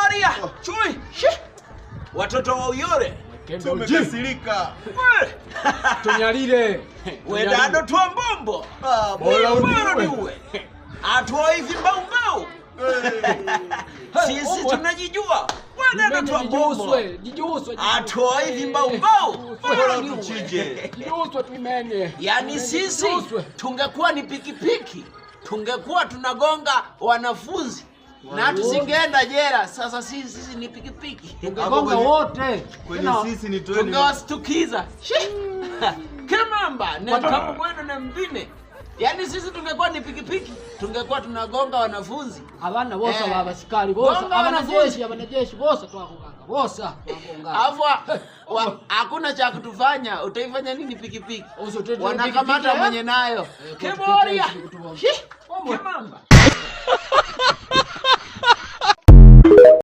Angalia, chui. Watoto wa Uyole tumekasirika. Tunyalile. We dado twa mbombo. Bora niwe. Atwa hivi mbao. Sisi tunajijua. We dado twa mbombo. Jijuswe. Atwa hivi mbao. Bora tuchije. Jijuswe tumenye. Yaani sisi tungekuwa ni pikipiki. Tungekuwa tunagonga wanafunzi. Na tusingeenda jela. Sasa sisi ni pikipiki. Tungegonga wote. Kwenye sisi ni tueni. Tungewastukiza. Kemamba na kapu mwendo na mbine. Yaani sisi tungekuwa ni pikipiki, tungekuwa tunagonga wanafunzi. Abana bosa baba sikali bosa. Wanajeshi bosa twakuganga. Bosa twakuganga. Afwa hakuna cha kutufanya, utaifanya nini pikipiki? Wanakamata mwenye nayo. Keboria. Kemamba.